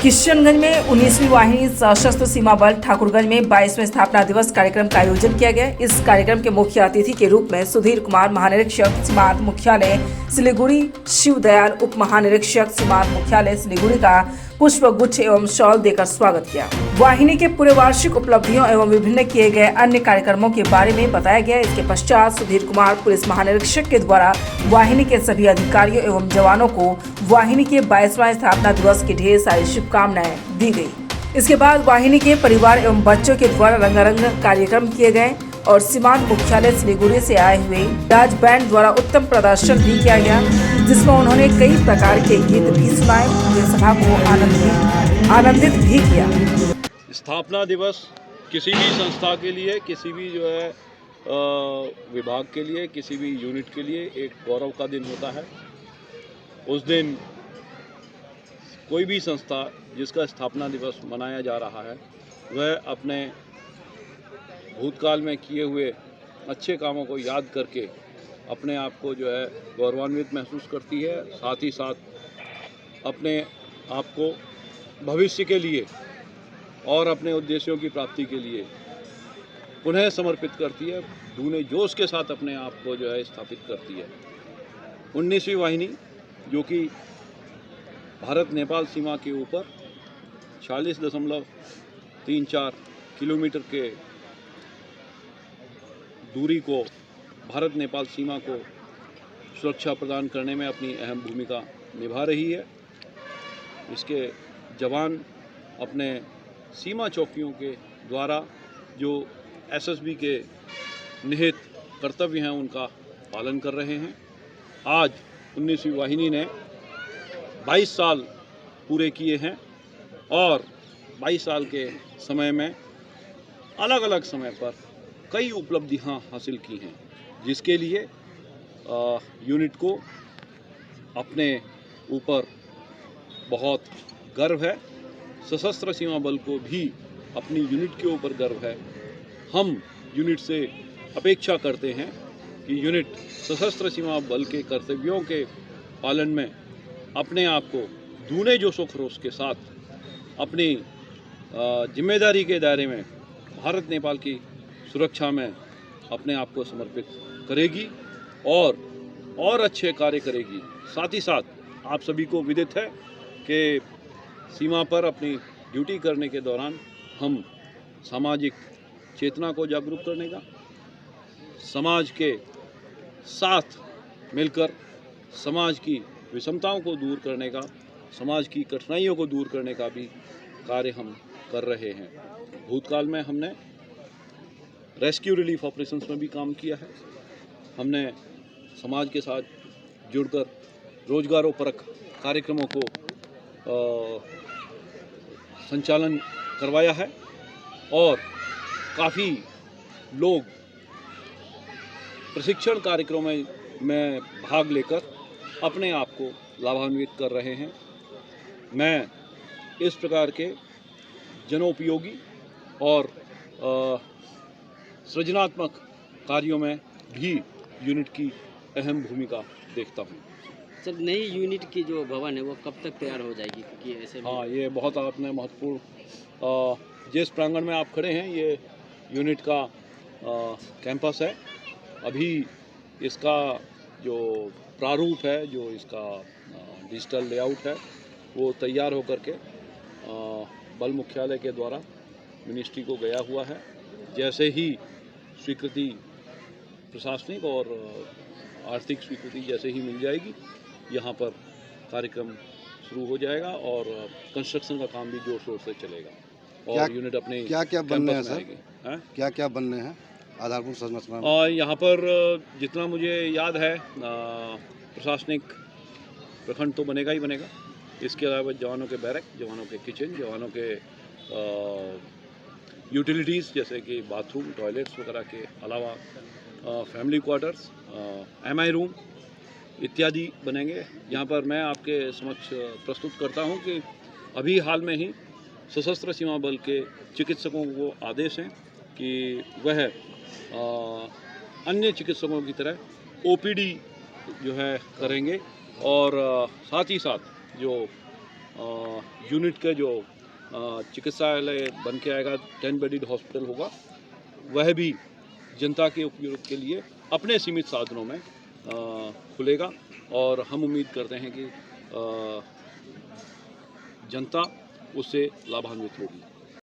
किशनगंज में 19वीं वाहिनी सशस्त्र सीमा बल ठाकुरगंज में 22वें स्थापना दिवस कार्यक्रम का आयोजन किया गया। इस कार्यक्रम के मुख्य अतिथि के रूप में सुधीर कुमार महानिरीक्षक सीमांत मुख्यालय सिलीगुड़ी, शिव दयाल उप महानिरीक्षक सीमांत मुख्यालय सिलीगुड़ी का पुष्प गुच्छ एवं शॉल देकर स्वागत किया। वाहिनी के पूरे वार्षिक उपलब्धियों एवं विभिन्न किए गए अन्य कार्यक्रमों के बारे में बताया गया। इसके पश्चात सुधीर कुमार पुलिस महानिरीक्षक के द्वारा वाहिनी के सभी अधिकारियों एवं जवानों को वाहिनी के 22वां स्थापना दिवस की ढेर सारी शुभकामनाएं दी गई। इसके बाद वाहिनी के परिवार एवं बच्चों के द्वारा रंगारंग कार्यक्रम किए गए और सीमांत मुख्यालय सिलीगुड़ी से आए हुए राज बैंड द्वारा उत्तम प्रदर्शन भी किया गया, जिसमें उन्होंने कई प्रकार के गीत भी सुनाए। पूरे सभा को आनंदित भी किया। स्थापना दिवस किसी भी संस्था के लिए, किसी भी जो है विभाग के लिए, किसी भी यूनिट के लिए एक गौरव का दिन होता है। उस दिन कोई भी संस्था जिसका स्थापना दिवस मनाया जा रहा है वह अपने भूतकाल में किए हुए अच्छे कामों को याद करके अपने आप को जो है गौरवान्वित महसूस करती है। साथ ही साथ अपने आप को भविष्य के लिए और अपने उद्देश्यों की प्राप्ति के लिए पुनः समर्पित करती है। दूने जोश के साथ अपने आप को जो है स्थापित करती है। 19वीं वाहिनी जो कि भारत नेपाल सीमा के ऊपर 40.34 किलोमीटर के दूरी को भारत नेपाल सीमा को सुरक्षा प्रदान करने में अपनी अहम भूमिका निभा रही है। इसके जवान अपने सीमा चौकियों के द्वारा जो एसएसबी के निहित कर्तव्य हैं उनका पालन कर रहे हैं। आज 19वीं वाहिनी ने 22 साल पूरे किए हैं और 22 साल के समय में अलग अलग समय पर कई उपलब्धियां हासिल की हैं, जिसके लिए यूनिट को अपने ऊपर बहुत गर्व है। सशस्त्र सीमा बल को भी अपनी यूनिट के ऊपर गर्व है। हम यूनिट से अपेक्षा करते हैं कि यूनिट सशस्त्र सीमा बल के कर्तव्यों के पालन में अपने आप को दूने जोशो खरोश के साथ अपनी जिम्मेदारी के दायरे में भारत नेपाल की सुरक्षा में अपने आप को समर्पित करेगी और अच्छे कार्य करेगी। साथ ही साथ आप सभी को विदित है कि सीमा पर अपनी ड्यूटी करने के दौरान हम सामाजिक चेतना को जागरूक करने का, समाज के साथ मिलकर समाज की विषमताओं को दूर करने का, समाज की कठिनाइयों को दूर करने का भी कार्य हम कर रहे हैं। भूतकाल में हमने रेस्क्यू रिलीफ ऑपरेशंस में भी काम किया है। हमने समाज के साथ जुड़कर रोजगारोपरक कार्यक्रमों को संचालन करवाया है और काफ़ी लोग प्रशिक्षण कार्यक्रमों में भाग लेकर अपने आप को लाभान्वित कर रहे हैं। मैं इस प्रकार के जनोपयोगी और सृजनात्मक कार्यों में भी यूनिट की अहम भूमिका देखता हूँ। सर, नई यूनिट की जो भवन है वो कब तक तैयार हो जाएगी? क्योंकि ऐसे हाँ, ये बहुत आपने महत्वपूर्ण जिस प्रांगण में आप खड़े हैं ये यूनिट का कैंपस है। अभी इसका जो प्रारूप है, जो इसका डिजिटल लेआउट है वो तैयार होकर के बल मुख्यालय के द्वारा मिनिस्ट्री को गया हुआ है। जैसे ही स्वीकृति प्रशासनिक और आर्थिक स्वीकृति जैसे ही मिल जाएगी, यहाँ पर कार्यक्रम शुरू हो जाएगा और कंस्ट्रक्शन का काम भी जोर शोर से चलेगा। और यूनिट अपने क्या बनने हैं सर? क्या बनने हैं आधारभूत संरचना? यहाँ पर जितना मुझे याद है प्रशासनिक प्रखंड तो बनेगा ही बनेगा। इसके अलावा जवानों के बैरक, जवानों के किचन, जवानों के यूटिलिटीज़ जैसे कि बाथरूम, टॉयलेट्स वगैरह के अलावा फैमिली क्वार्टर्स, एमआई रूम इत्यादि बनेंगे। यहाँ पर मैं आपके समक्ष प्रस्तुत करता हूँ कि अभी हाल में ही सशस्त्र सीमा बल के चिकित्सकों को आदेश हैं कि वह अन्य चिकित्सकों की तरह ओपीडी जो है करेंगे और साथ ही साथ जो यूनिट का जो चिकित्सालय बन के आएगा, 10 बेडेड हॉस्पिटल होगा, वह भी जनता के उपयोग के लिए अपने सीमित साधनों में खुलेगा। और हम उम्मीद करते हैं कि जनता उससे लाभान्वित होगी।